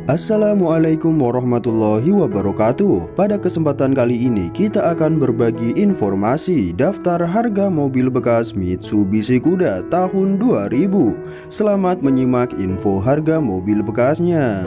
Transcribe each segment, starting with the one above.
Assalamualaikum warahmatullahi wabarakatuh. Pada kesempatan kali ini kita akan berbagi informasi daftar harga mobil bekas Mitsubishi Kuda tahun 2000. Selamat menyimak info harga mobil bekasnya.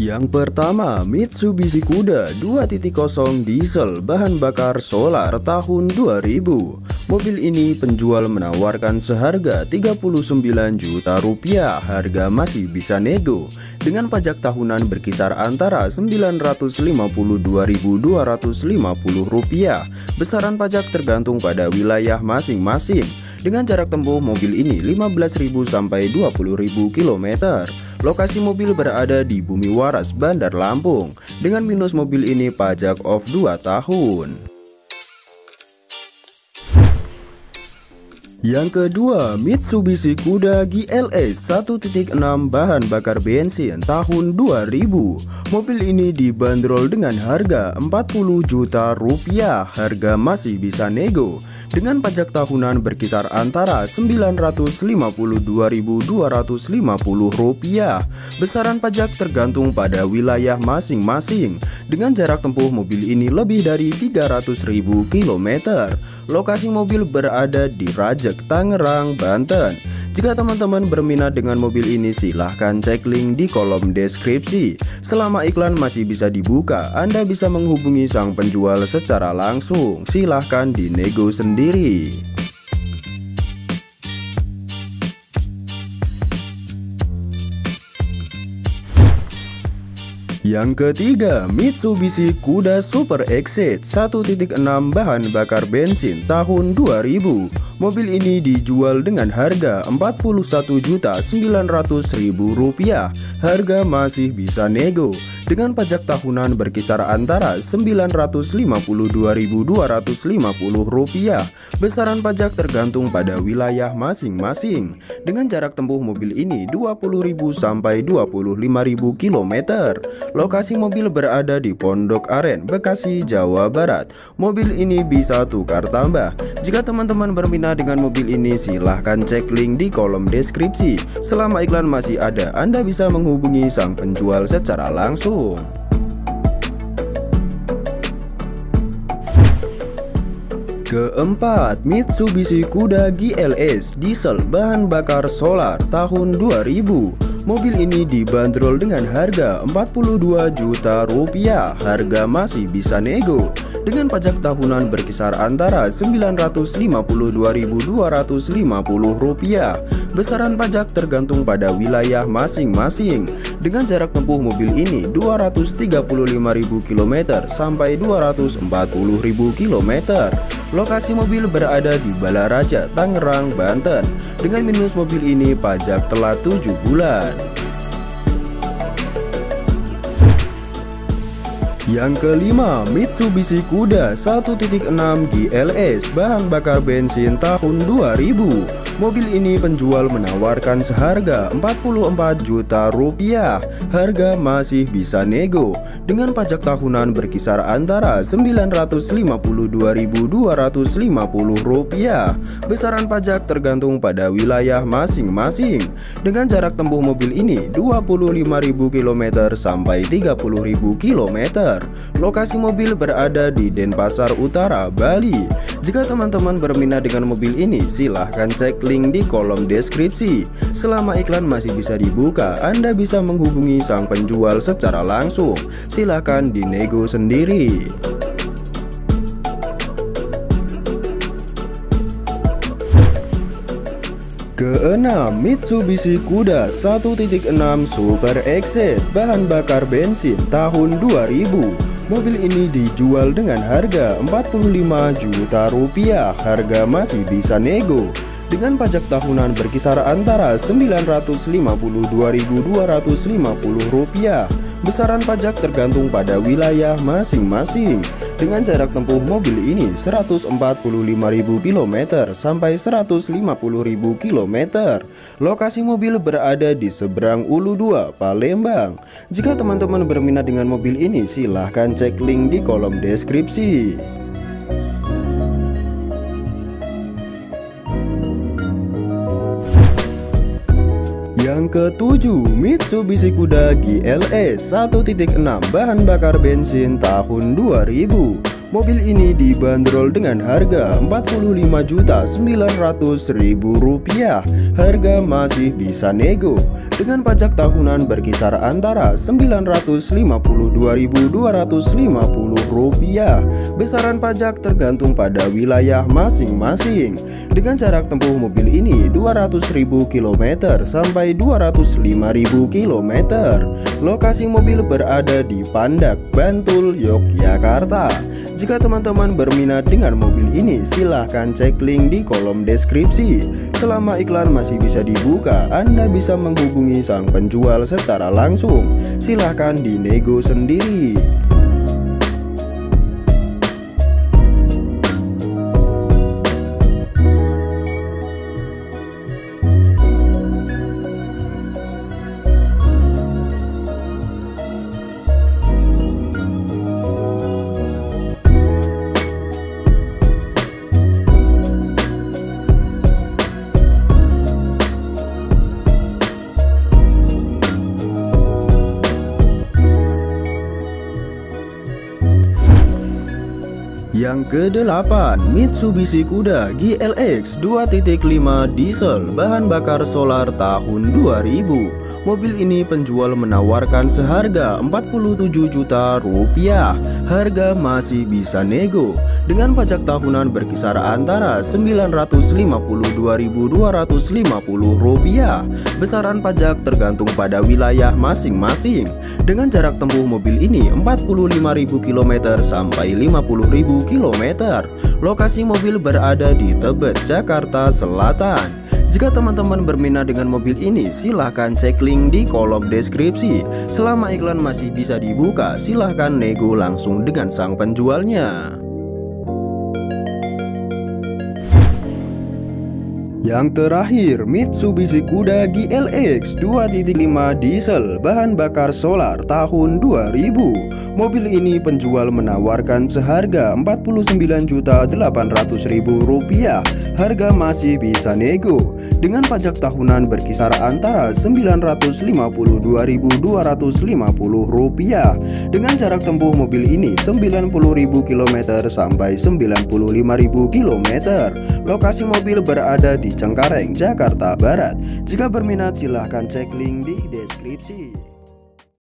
Yang pertama, Mitsubishi Kuda 2.0 diesel bahan bakar solar tahun 2000. Mobil ini penjual menawarkan seharga 39 juta rupiah. Harga masih bisa nego dengan pajak tahunan berkisar antara 952.250 rupiah. Besaran pajak tergantung pada wilayah masing-masing. Dengan jarak tempuh mobil ini 15.000 sampai 20.000 km. Lokasi mobil berada di Bumi Waras, Bandar Lampung. Dengan minus mobil ini pajak off 2 tahun. Yang kedua, Mitsubishi Kuda GLS 1.6 bahan bakar bensin tahun 2000. Mobil ini dibanderol dengan harga 40 juta rupiah. Harga masih bisa nego dengan pajak tahunan berkisar antara 952.250 rupiah. Besaran pajak tergantung pada wilayah masing-masing. Dengan jarak tempuh mobil ini lebih dari 300.000 km. Lokasi mobil berada di Rajek, Tangerang, Banten. Jika teman-teman berminat dengan mobil ini, silahkan cek link di kolom deskripsi. Selama iklan masih bisa dibuka, Anda bisa menghubungi sang penjual secara langsung. Silahkan dinego sendiri. Yang ketiga, Mitsubishi Kuda Super Exit 1.6 bahan bakar bensin tahun 2000. Mobil ini dijual dengan harga 41.900.000 rupiah. Harga masih bisa nego dengan pajak tahunan berkisar antara 952.250 rupiah. Besaran pajak tergantung pada wilayah masing-masing. Dengan jarak tempuh mobil ini 20.000 sampai 25.000 km. Lokasi mobil berada di Pondok Aren, Bekasi, Jawa Barat. Mobil ini bisa tukar tambah. Jika teman-teman berminat dengan mobil ini, silahkan cek link di kolom deskripsi. Selama iklan masih ada, Anda bisa menghubungi sang penjual secara langsung. Keempat, Mitsubishi Kuda GLS diesel bahan bakar solar tahun 2000. Mobil ini dibanderol dengan harga 42 juta rupiah. Harga masih bisa nego dengan pajak tahunan berkisar antara 952.250 rupiah. Besaran pajak tergantung pada wilayah masing-masing. Dengan jarak tempuh mobil ini 235.000 km sampai 240.000 km. Lokasi mobil berada di Balaraja, Tangerang, Banten. Dengan minus mobil ini pajak telat 7 bulan. Yang kelima, Mitsubishi Kuda 1.6 GLS bahan bakar bensin tahun 2000. Mobil ini penjual menawarkan seharga 44 juta rupiah. Harga masih bisa nego dengan pajak tahunan berkisar antara 952.250 rupiah. Besaran pajak tergantung pada wilayah masing-masing. Dengan jarak tempuh mobil ini 25.000 km sampai 30.000 km. Lokasi mobil berada di Denpasar Utara, Bali. Jika teman-teman berminat dengan mobil ini, silahkan cek link di kolom deskripsi. Selama iklan masih bisa dibuka, Anda bisa menghubungi sang penjual secara langsung. Silahkan dinego sendiri. Keenam, Mitsubishi Kuda 1.6 Super Exit bahan bakar bensin tahun 2000. Mobil ini dijual dengan harga 45 juta rupiah. Harga masih bisa nego dengan pajak tahunan berkisar antara Rp952.250. Besaran pajak tergantung pada wilayah masing-masing. Dengan jarak tempuh mobil ini 145.000 km sampai 150.000 km. Lokasi mobil berada di seberang Ulu 2, Palembang. Jika teman-teman berminat dengan mobil ini, silahkan cek link di kolom deskripsi. Yang ketujuh, Mitsubishi Kuda GLS 1.6 bahan bakar bensin tahun 2000. Mobil ini dibanderol dengan harga Rp45.900.000. Harga masih bisa nego dengan pajak tahunan berkisar antara Rp952.250. Besaran pajak tergantung pada wilayah masing-masing. Dengan jarak tempuh mobil ini 200.000 km sampai 205.000 km. Lokasi mobil berada di Pandak, Bantul, Yogyakarta. Jika teman-teman berminat dengan mobil ini, silahkan cek link di kolom deskripsi. Selama iklan masih bisa dibuka, Anda bisa menghubungi sang penjual secara langsung. Silahkan dinego sendiri. Yang kedelapan, Mitsubishi Kuda GLX 2.5 diesel bahan bakar solar tahun 2000. Mobil ini penjual menawarkan seharga Rp47 juta. Harga masih bisa nego dengan pajak tahunan berkisar antara Rp952.250. Besaran pajak tergantung pada wilayah masing-masing. Dengan jarak tempuh mobil ini 45.000 km sampai 50.000 km. Lokasi mobil berada di Tebet, Jakarta Selatan. Jika teman-teman berminat dengan mobil ini, silahkan cek link di kolom deskripsi. Selama iklan masih bisa dibuka, silahkan nego langsung dengan sang penjualnya. Yang terakhir, Mitsubishi Kuda GLX 2.5 diesel bahan bakar solar tahun 2000. Mobil ini penjual menawarkan seharga Rp49.800.000. Harga masih bisa nego dengan pajak tahunan berkisar antara Rp952.250. Dengan jarak tempuh mobil ini 90.000 km sampai 95.000 km. Lokasi mobil berada di Cengkareng, Jakarta Barat. Jika berminat, silahkan cek link di deskripsi.